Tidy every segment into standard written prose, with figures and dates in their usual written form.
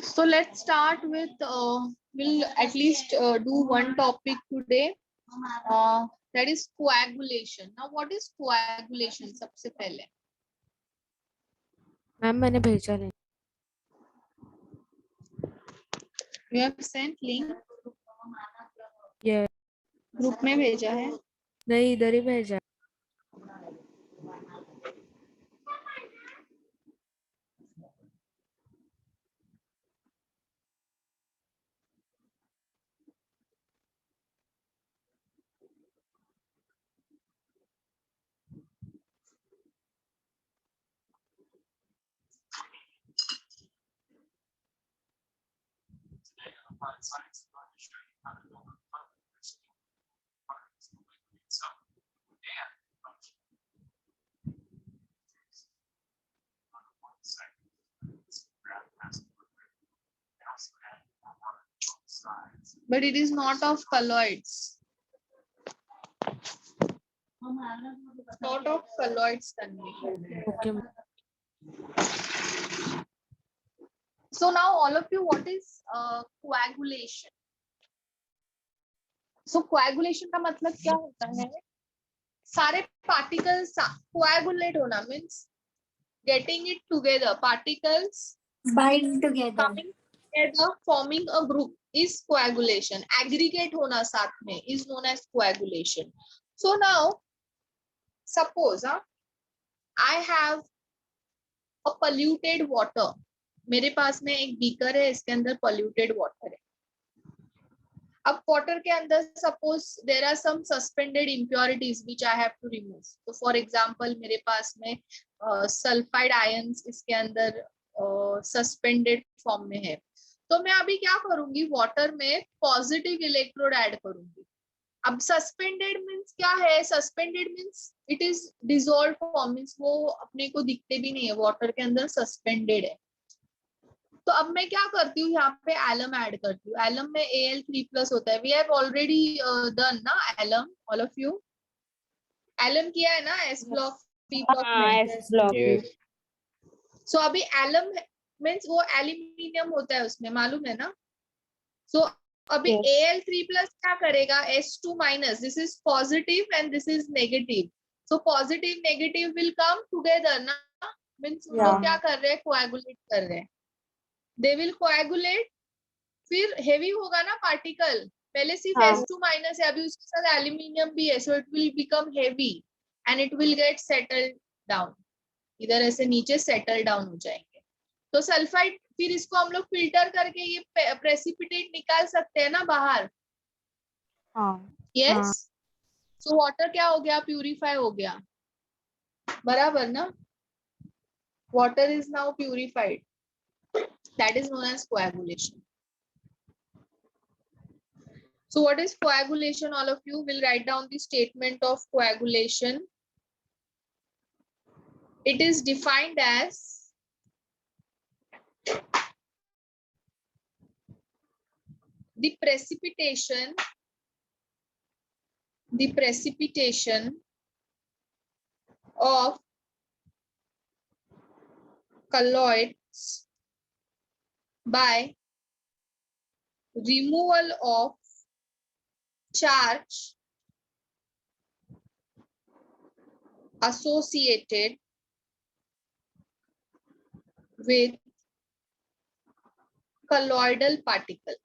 So let's start with, we'll at least do one topic today. That is coagulation. Now, what is coagulation? सबसे पहले. Ma'am मैंने भेजा नहीं. You have sent link. ये group में भेजा है. नहीं, इधर ही भेजा. But it is not of colloids. Not of colloids, Tanvi. Okay. So now all of you, what is coagulation? So coagulation का मतलब क्या होता है? सारे particles coagulate होना means getting it together. Particles bind together, coming together, forming a group is coagulation. Aggregate होना साथ में is known as coagulation. So now suppose I have a polluted water. मेरे पास में एक बीकर है, इसके अंदर polluted water है. अब वाटर के अंदर suppose there are some suspended impurities which I have to remove. तो फॉर एग्जांपल मेरे पास में सल्फाइड आयंस इसके अंदर सस्पेंडेड फॉर्म में है. तो मैं अभी क्या करूंगी, वाटर में पॉजिटिव इलेक्ट्रोड ऐड करूंगी. अब सस्पेंडेड मींस क्या है? Suspended means it is dissolve form, means वो अपने को दिखते भी नहीं है, वाटर के अंदर सस्पेंडेड है. तो अब मैं क्या करती हूँ, यहाँ पे एलम ऐड करती हूँ. एलम में Al3+ होता है. वी हैव ऑलरेडी डन ना alum, all of you alum किया है ना एस ब्लॉक पी ब्लॉक में. S block. सो अभी एलम मींस वो एल्यूमिनियम होता है उसमें, मालूम है ना. सो अभी Al3+ क्या करेगा, S2-, this is positive and this is negative. So positive negative will come together ना, मींस वो क्या कर रहे हैं, कोएगुलेट कर रहे हैं. They will coagulate. फिर हेवी होगा ना पार्टिकल, पहले सिर्फ S2- है, अभी उसके साथ एल्यूमिनियम भी है. So it will become heavy and it will get settled down. इधर ऐसे नीचे सेटल डाउन हो जाएंगे. तो सल्फाइड, फिर इसको हम लोग फिल्टर करके ये प्रेसिपिटेट निकाल सकते हैं ना बाहर. यस. सो वाटर क्या हो गया, प्यूरिफाई हो गया. बराबर ना. Water is now purified. That is known as coagulation. So what is coagulation? All of you will write down the statement of coagulation. It is defined as the precipitation of colloids by removal of charge associated with colloidal particle.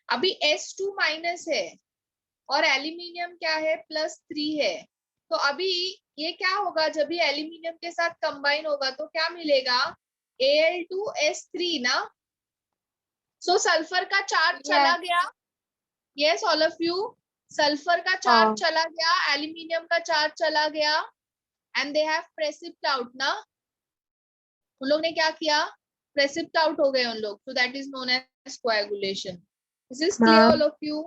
अभी S2- है और aluminium क्या है, +3 है. तो अभी ये क्या होगा, जब भी एल्यूमिनियम के साथ कंबाइन होगा तो क्या मिलेगा, Al2S3 ना. सो सल्फर का चार्ज चला गया. Yes all of you, sulphur का चार्ज चला गया, एल्यूमिनियम का चार्ज चला गया एंड दे हैव प्रेसिप्ट आउट ना. उन लोग ने क्या किया, प्रेसिप्ट आउट हो गए उन लोग. So that is known as coagulation. This is clear all of you.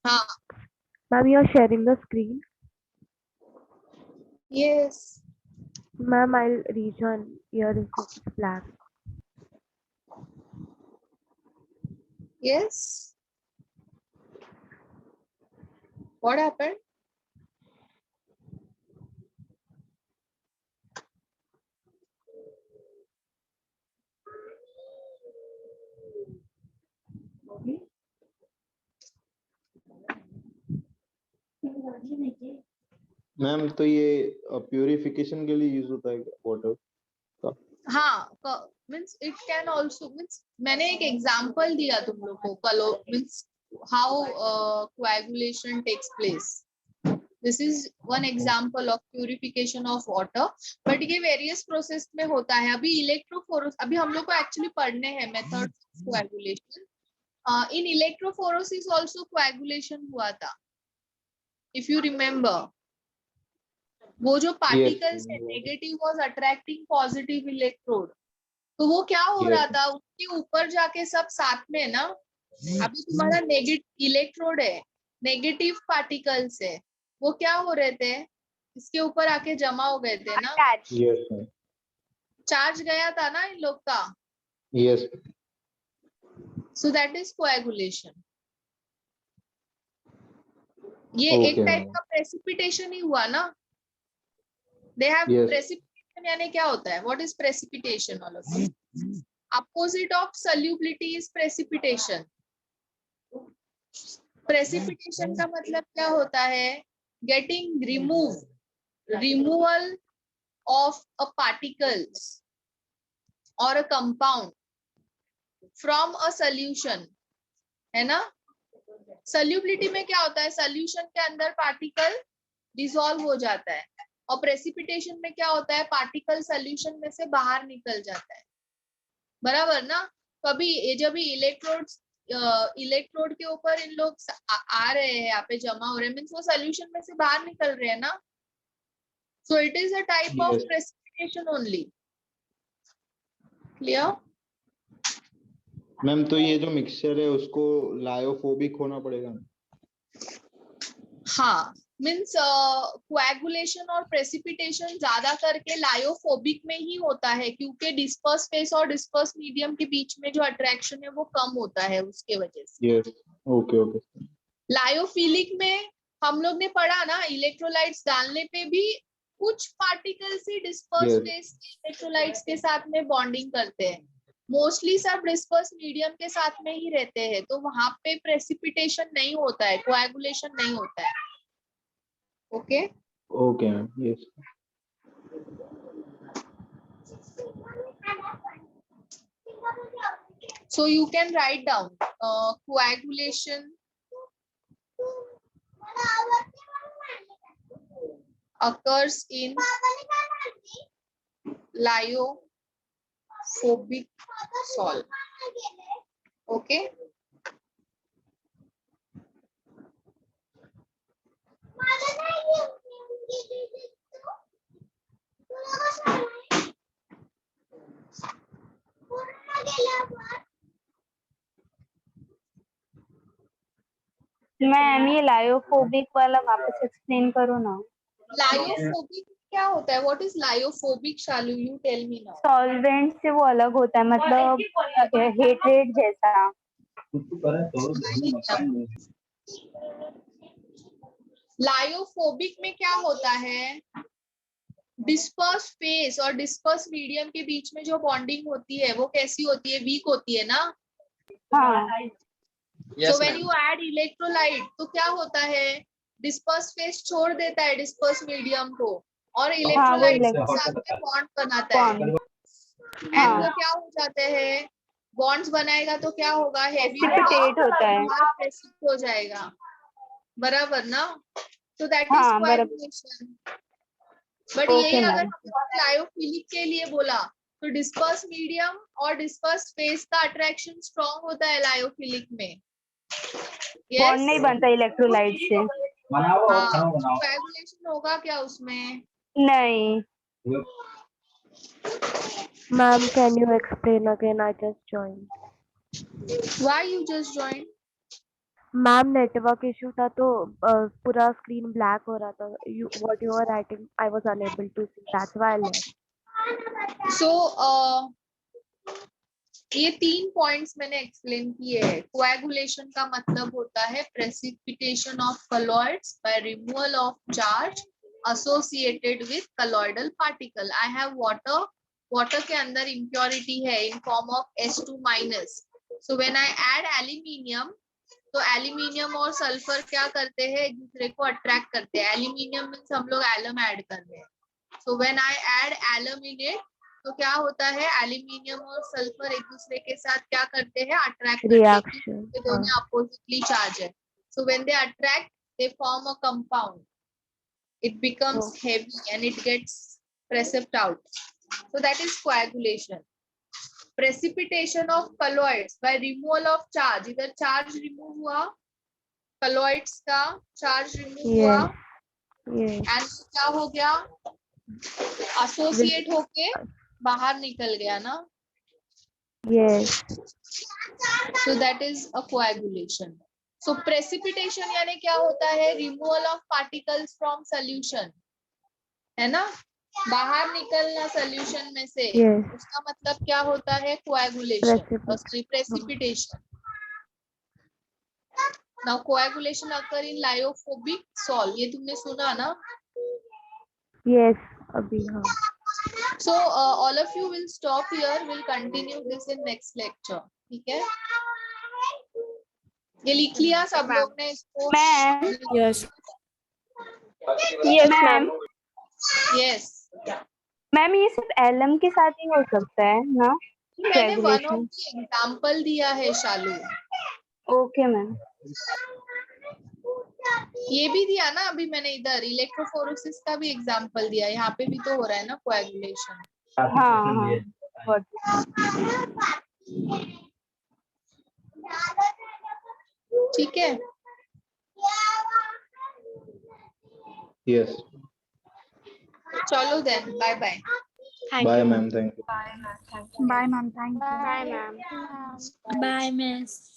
हाँ Ma'am, you are sharing the screen. Yes. Ma'am, I'll rejoin. Here is black. Yes. What happened? Ma'am तो ये प्यूरिफिकेशन के लिए use होता है water का? हाँ, means it can also, means मैंने एक एग्जाम्पल दिया तुम लोग को, कलो means how coagulation takes place. This is one example of purification of water, but ये various process में होता है. अभी इलेक्ट्रोफोरोसिस, अभी हम लोग को एक्चुअली पढ़ने हैं methods of coagulation. In electrophoresis also coagulation हुआ था, if you remember. वो जो पार्टिकल्स है, negative was attracting positive electrode, तो वो क्या हो रहा था, उसके ऊपर जाके सब साथ में ना, अभी तुम्हारा नेगेटिव इलेक्ट्रोड है, नेगेटिव पार्टिकल्स है, वो क्या हो रहे थे, इसके ऊपर आके जमा हो गए थे ना, चार्ज गया था ना इन लोग का. Yes. So that is coagulation. ये एक टाइप का प्रेसिपिटेशन ही हुआ ना. दे हैव प्रेसिपिटेशन, यानी क्या होता है, what is precipitation? All of you, opposite of solubility is precipitation. Precipitation का मतलब क्या होता है, getting removal of a particles और a compound from a solution, है ना. सॉल्युबिलिटी में क्या होता है, सॉल्यूशन के अंदर पार्टिकल डिसॉल्व हो जाता है, और प्रेसिपिटेशन में क्या होता है, पार्टिकल सॉल्यूशन में से बाहर निकल जाता है. बराबर ना. कभी ये जब भी इलेक्ट्रोड के ऊपर इन लोग आ रहे हैं, यहाँ पे जमा हो रहे हैं, मीन्स वो सॉल्यूशन में से बाहर निकल रहे हैं ना. So it is a type of precipitation only. Clear? Ma'am तो ये जो मिक्सचर है उसको लायोफोबिक होना पड़ेगा? हाँ, मीन्स कोएगुलेशन और प्रेसिपिटेशन ज्यादा करके लायोफोबिक में ही होता है, क्योंकि डिस्पर्स फेस और डिस्पर्स मीडियम के बीच में जो अट्रैक्शन है वो कम होता है, उसके वजह से. यस. Okay okay. लायोफिलिक में हम लोग ने पढ़ा ना, इलेक्ट्रोलाइट्स डालने पे भी कुछ पार्टिकल्स ही डिस्पर्स फेस इलेक्ट्रोलाइट्स के साथ में बॉन्डिंग करते हैं, मोस्टली सब डिस्पर्स मीडियम के साथ में ही रहते हैं, तो वहां पे प्रेसिपिटेशन नहीं होता है, कोएगुलेशन नहीं होता है. Okay okay ma'am. Yes. so you can write down coagulation occurs in lyophobic salt. Okay. Ma'am ये लायोफोबिक वाला वापस एक्सप्लेन करो ना. लायोफोबिक क्या होता है? What is lyophobic? Shalu, you tell me now. Solvent से वो अलग होता है, मतलब हेट्रेट जैसा. लायोफोबिक में क्या होता है, डिस्पर्स फेस और डिस्पर्स मीडियम के बीच में जो बॉन्डिंग होती है वो कैसी होती है, वीक होती है ना. हाँ. So when you add electrolyte तो क्या होता है, डिस्पर्स फेस छोड़ देता है डिस्पर्स मीडियम को, और इलेक्ट्रोलाइट के साथ में बॉन्ड बनाता है, एंड वो क्या हो जाते हैं, बॉन्ड्स बनाएगा तो क्या होगा, हेवी होता है, प्रेसिपिट हो जाएगा. बराबर ना. तो दैट इज हाँ, कोएगुलेशन. बट यही अगर लायोफिलिक के लिए बोला तो डिस्पर्स मीडियम और डिस्पर्स फेस का अट्रैक्शन स्ट्रॉन्ग होता है लायोफिलिक में. बॉन्ड नहीं बनता इलेक्ट्रोलाइट से. कोएगुलेशन होगा क्या उसमें? नहीं. Ma'am, can you explain again? I just joined. Why you just joined? Ma'am network issue था तो पूरा स्क्रीन ब्लैक हो रहा था. What you were writing, I was unable to see. That's why I left. So ये 3 points मैंने explain किए हैं. कोएगुलेशन का मतलब होता है precipitation of colloids by removal of charge associated with colloidal particle. I have water, water के अंदर इम्प्योरिटी है in form of H2-. So when I add aluminium, तो एल्यूमिनियम और सल्फर क्या करते हैं, एक दूसरे को अट्रैक्ट करते हैं। एल्यूमिनियम मीन्स हम लोग एलम ऐड कर रहे हैं, so when I add alum in it, तो क्या होता है, एल्यूमिनियम और सल्फर एक दूसरे के साथ क्या करते हैं, अट्रैक्ट करते हैं, क्योंकि Reaction. ये दोनों अपोजिटली चार्ज है। So when they attract, they form a compound, it becomes heavy and it gets precipitate out. So that is coagulation. Precipitation of colloids by removal of charge. इधर charge remove हुआ, colloids का charge remove हुआ, Yes. and क्या हो गया, associate होके बाहर निकल गया ना. Yes. So that is a coagulation. So precipitation यानी क्या होता है, removal of particles from solution, है ना, बाहर निकलना solution में से. Yes. उसका मतलब क्या होता है, coagulation, precipitation. Now coagulation occur in lyophobic soil. ये तुमने सुना ना. Yes. अभी हाँ. So all of you will stop here. We'll continue this in next lecture. ठीक है, ये लिख लिया सब लोग ने इसको. Ma'am Yes. Ma'am Yes. Ma'am ये सिर्फ एलएम के साथ ही हो सकता है ना? मैंने one of Coagulation. The example दिया है शालू. Okay ma'am. ये भी दिया ना अभी मैंने, इधर इलेक्ट्रोफोरेसिस का भी एग्जाम्पल दिया. यहाँ पे भी तो हो रहा है ना कोएगुलेशन. हाँ हाँ. ठीक है, Yes. चलो then, bye bye. Thank Bye, you. ma'am. Thank you. Bye, ma'am. Thank you. Bye, ma'am. Bye, miss.